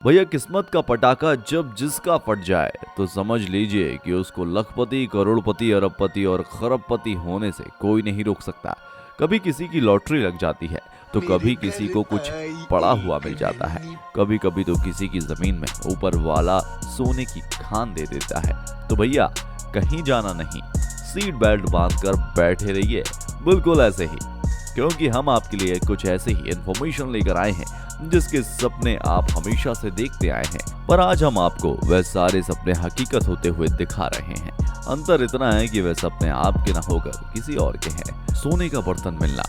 भैया किस्मत का पटाखा जब जिसका फट जाए तो समझ लीजिए कि उसको लखपति, करोड़पति, अरबपति और खरबपति होने से कोई नहीं रोक सकता। कभी किसी की लॉटरी लग जाती है तो मेरे कभी किसी घर को कुछ आई पड़ा हुआ एक मिल जाता है, नन्ही कभी कभी तो किसी की जमीन में ऊपर वाला सोने की खान दे देता है। तो भैया कहीं जाना नहीं, सीट बेल्ट बांधकर बैठे रहिए, बिल्कुल ऐसे ही, क्योंकि हम आपके लिए कुछ ऐसे ही इंफॉर्मेशन लेकर आए हैं जिसके सपने आप हमेशा से देखते आए हैं, पर आज हम आपको वह सारे सपने हकीकत होते हुए दिखा रहे हैं। अंतर इतना है कि वह सपने आपके न होकर किसी और के हैं। सोने का बर्तन मिलना,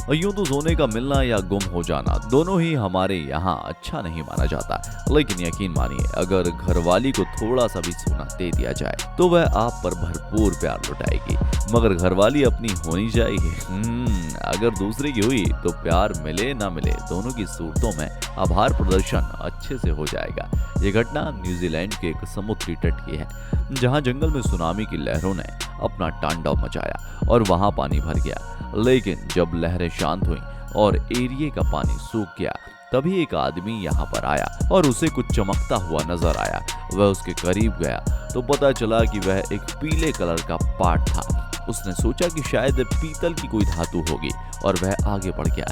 और यूं तो सोने का मिलना या गुम हो जाना दोनों ही हमारे यहाँ अच्छा नहीं माना जाता, लेकिन यकीन मानिए अगर घरवाली को थोड़ा सा भी सोना दे दिया जाए तो वह आप पर भरपूर प्यार लुटाएगी, मगर घरवाली अपनी होनी चाहिए। अगर दूसरे की हुई तो प्यार मिले ना मिले दोनों की सूरतों में आभार प्रदर्शन अच्छे से हो जाएगा। ये घटना न्यूजीलैंड के एक समुद्री तट की है, जहाँ जंगल में सुनामी की लहरों ने अपना तांडव मचाया और वहां पानी भर गया। लेकिन जब लहरें शांत हुईं और एरिया का पानी सूख गया, तभी एक आदमी यहाँ पर आया और उसे कुछ चमकता हुआ नजर आया। वह उसके करीब गया तो पता चला कि वह एक पीले कलर का पाट था। उसने सोचा कि शायद पीतल की कोई धातु होगी और वह आगे बढ़ गया,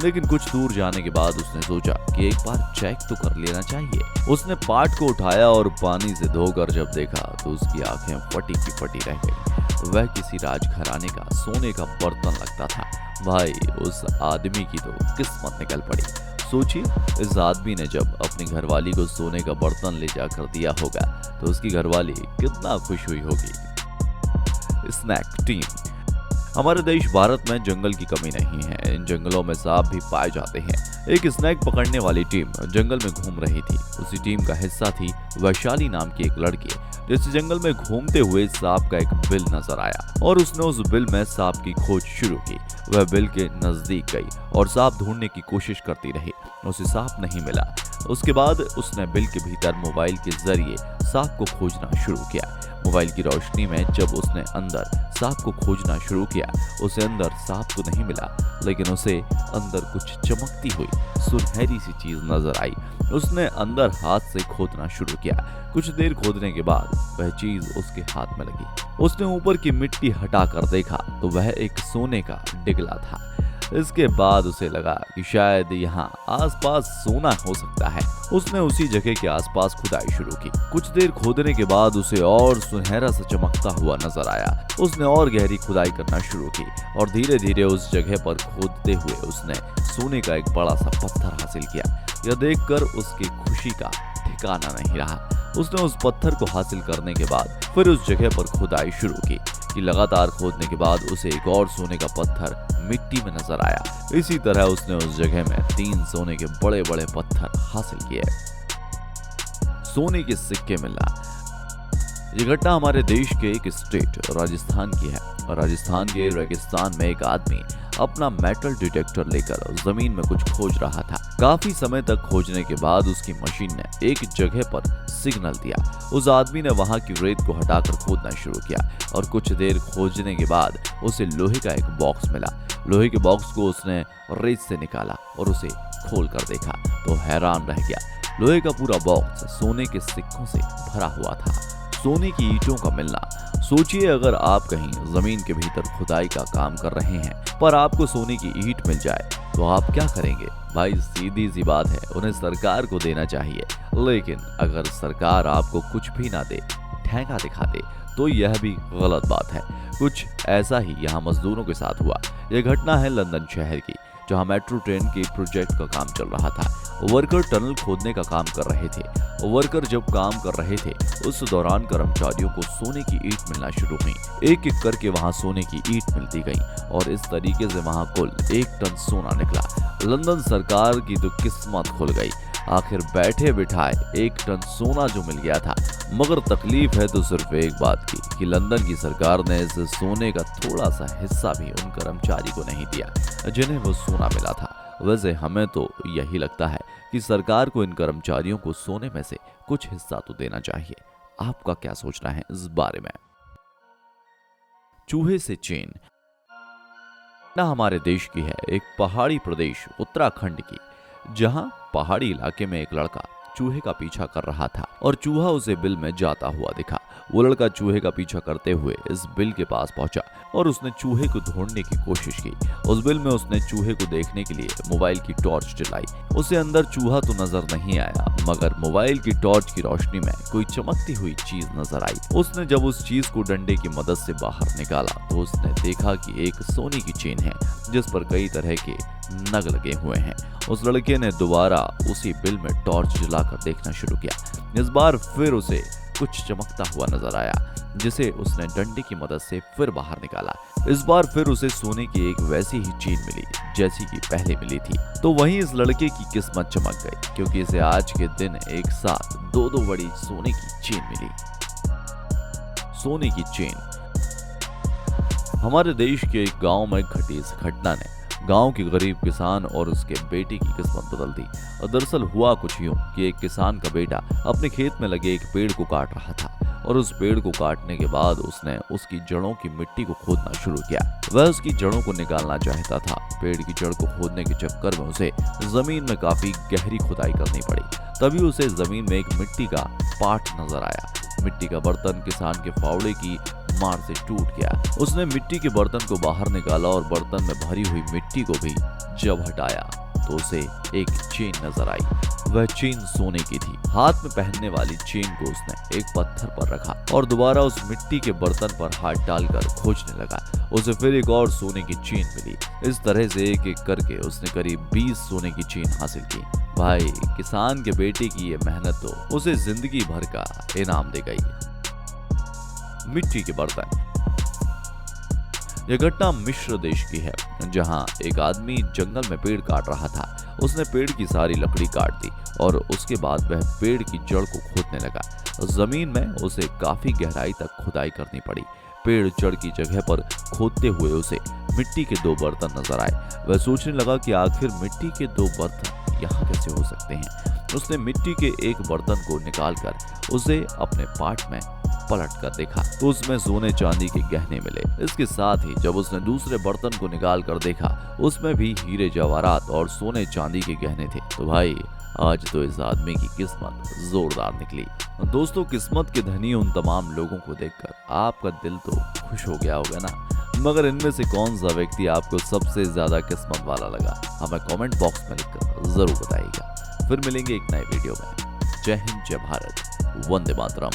लेकिन कुछ दूर जाने के बाद उसने सोचा कि एक बार चेक तो कर लेना चाहिए। उसने पाट को उठाया और पानी से धोकर जब देखा तो उसकी आंखें फटी की फटी रह गई। वह किसी राजघराने का सोने का बर्तन लगता था। भाई उस आदमी की तो किस्मत निकल पड़ी। सोचिए, इस आदमी ने जब अपनी घरवाली को सोने का बर्तन ले जाकर दिया होगा तो उसकी घरवाली कितना खुश हुई होगी। Snack team. हमारे देश भारत में जंगल की कमी नहीं है, इन जंगलों में सांप भी पाए जाते हैं। एक स्नैक पकड़ने वाली टीम जंगल में घूम रही थी। उसी टीम का हिस्सा थी वैशाली नाम की एक लड़की, जिसे जंगल में घूमते हुए सांप का एक बिल नजर आया और उसने उस बिल में सांप की खोज शुरू की। वह बिल के नजदीक गई और सांप ढूंढने की कोशिश करती रही, उसे सांप नहीं मिला। उसके बाद उसने बिल के भीतर मोबाइल के जरिए सांप को खोजना शुरू किया। मोबाइल की रोशनी में जब उसने अंदर सांप को खोजना शुरू किया, उसे अंदर सांप तो नहीं मिला, लेकिन उसे अंदर कुछ चमकती हुई सुनहरी सी चीज नजर आई। उसने अंदर हाथ से खोदना शुरू किया। कुछ देर खोदने के बाद वह चीज उसके हाथ में लगी। उसने ऊपर की मिट्टी हटाकर देखा तो वह एक सोने का डिगला था। इसके बाद उसे लगा कि शायद यहाँ आसपास सोना हो सकता है। उसने उसी जगह के आसपास खुदाई शुरू की। कुछ देर खोदने के बाद उसे और सुनहरा सा चमकता हुआ नजर आया। उसने और गहरी खुदाई करना शुरू की और धीरे धीरे उस जगह पर खोदते हुए उसने सोने का एक बड़ा सा पत्थर हासिल किया। यह देखकर उसकी खुशी का ठिकाना नहीं रहा। उसने उस पत्थर को हासिल करने के बाद फिर उस जगह पर खुदाई शुरू की कि लगातार खोदने के बाद उसे एक और सोने का पत्थर मिट्टी में नजर आया। इसी तरह उसने उस जगह में 3 सोने के बड़े बड़े पत्थर हासिल किए। सोने के सिक्के मिलना। ये घटना हमारे देश के एक स्टेट राजस्थान की है। राजस्थान के रेगिस्तान में एक आदमी अपना मेटल डिटेक्टर लेकर जमीन में कुछ खोज रहा था। काफी समय तक खोजने के बाद उसकी मशीन ने एक जगह पर सिग्नल दिया। उस आदमी ने वहां की रेत को हटाकर खोदना शुरू किया और कुछ देर खोजने के बाद उसे लोहे का एक बॉक्स मिला। लोहे के बॉक्स को उसने रेत से निकाला और उसे खोल कर देखा तो हैरान रह गया। लोहे का पूरा बॉक्स सोने के सिक्कों से भरा हुआ था। सोने की ईंटों का मिलना। सोचिए, अगर आप कहीं जमीन के भीतर खुदाई का काम कर रहे हैं पर आपको सोने की ईंट मिल जाए तो आप क्या करेंगे? भाई सीधी सी बात है, उन्हें सरकार को देना चाहिए। लेकिन अगर सरकार आपको कुछ भी ना दे, ठेका दिखा दे, तो यह भी गलत बात है। कुछ ऐसा ही यहाँ मजदूरों के साथ हुआ। यह घटना है लंदन शहर की, जहाँ मेट्रो ट्रेन के प्रोजेक्ट का काम चल रहा था। वर्कर टनल खोदने का काम कर रहे थे। वर्कर जब काम कर रहे थे उस दौरान कर्मचारियों को सोने की ईंट मिलना शुरू हुई। एक एक करके वहां सोने की ईंट मिलती गई और इस तरीके से वहां कुल 1 टन सोना निकला। लंदन सरकार की तो किस्मत खुल गई। आखिर बैठे बिठाए 1 टन सोना जो मिल गया था। मगर तकलीफ है तो सिर्फ एक बात की कि लंदन की सरकार ने इस सोने का थोड़ा सा हिस्सा भी उन कर्मचारी को नहीं दिया जिन्हें वो सोना मिला था। वैसे हमें तो यही लगता है कि सरकार को इन कर्मचारियों को सोने में से कुछ हिस्सा तो देना चाहिए। आपका क्या सोचना है इस बारे में? चूहे से चेन ना हमारे देश की है, एक पहाड़ी प्रदेश उत्तराखंड की, जहां पहाड़ी इलाके में एक लड़का चूहे का पीछा कर रहा था और चूहा उसे बिल में जाता हुआ दिखा। वो लड़का चूहे का पीछा करते हुए इस बिल के पास पहुंचा और उसने चूहे को ढूंढने की कोशिश की। उस बिल में उसने चूहे को देखने के लिए मोबाइल की टॉर्च जलाई। उसे अंदर चूहा तो नजर नहीं आया, मगर मोबाइल की टॉर्च की रोशनी में कोई चमकती हुई चीज नजर आई। उसने जब उस चीज को डंडे की मदद से बाहर निकाला तो उसने देखा कि एक सोने की चेन है जिस पर कई तरह के नग लगे हुए हैं। उस लड़के ने दोबारा उसी बिल में टॉर्च जलाकर देखना शुरू किया। इस बार फिर उसे कुछ चमकता हुआ नजर आया जिसे उसने डंडे की मदद से फिर बाहर निकाला। इस बार फिर उसे सोने की एक वैसी ही चेन मिली जैसी कि पहले मिली थी। तो वहीं इस लड़के की किस्मत चमक गई क्योंकि इसे आज के दिन एक साथ दो बड़ी सोने की चेन मिली। सोने की चेन। हमारे देश के एक गांव में घटी इस घटना ने गांव के गरीब किसान और उसके बेटे की किस्मत बदल दी। और दरअसल हुआ कुछ यूं कि एक किसान का बेटा अपने खेत में लगे एक पेड़ को काट रहा था और उस पेड़ को काटने के बाद उसने उसकी जड़ों की मिट्टी को खोदना शुरू किया। वह उसकी जड़ों को निकालना चाहता था। पेड़ की जड़ को खोदने के चक्कर में उसे जमीन में काफी गहरी खुदाई करनी पड़ी। तभी उसे जमीन में एक मिट्टी का पाट नजर आया। मिट्टी का बर्तन किसान के फावड़े की मार से टूट गया। उसने मिट्टी के बर्तन को बाहर निकाला और बर्तन में भरी हुई मिट्टी को भी जब हटाया तो उसे एक चेन नजर आई। वह चेन सोने की थी। हाथ में पहनने वाली चेन को उसने एक पत्थर पर रखा और दोबारा उस मिट्टी के बर्तन पर हाथ डालकर खोजने लगा। उसे फिर एक और सोने की चेन मिली। इस तरह से एक एक करके उसने करीब 20 सोने की चेन हासिल की। भाई, किसान के बेटे की ये मेहनत तो उसे जिंदगी भर का इनाम दे गई। मिट्टी के बर्तन। यह घटना मिस्र देश की है जहां एक आदमी जंगल में पेड़ काट रहा था। उसने पेड़ की सारी लकड़ी काट दी और उसके बाद वह पेड़ की जड़ को खोदने लगा। जमीन में उसे काफी गहराई तक खुदाई करनी पड़ी। पेड़ जड़ की जगह पर खोदते हुए उसे मिट्टी के 2 बर्तन नजर आए। वह सोचने लगा कि आखिर मिट्टी के 2 बर्तन यहाँ कैसे हो सकते हैं। उसने मिट्टी के एक बर्तन को निकालकर उसे अपने पाट में पलट कर देखा तो उसमें सोने चांदी के गहने मिले। इसके साथ ही जब उसने दूसरे बर्तन को निकाल कर देखा उसमें भी हीरे जवाहरात और सोने चांदी के गहने थे। तो भाई, आज तो इस आदमी की किस्मत जोरदार निकली। दोस्तों, किस्मत के धनी उन तमाम लोगों को देखकर आपका दिल तो खुश हो गया होगा ना, मगर इनमें से कौन सा व्यक्ति आपको सबसे ज्यादा किस्मत वाला लगा, हमें कमेंट बॉक्स में लिखकर जरूर बताइएगा। फिर मिलेंगे एक नए वीडियो में। जय हिंद, जय भारत, वंदे मातरम।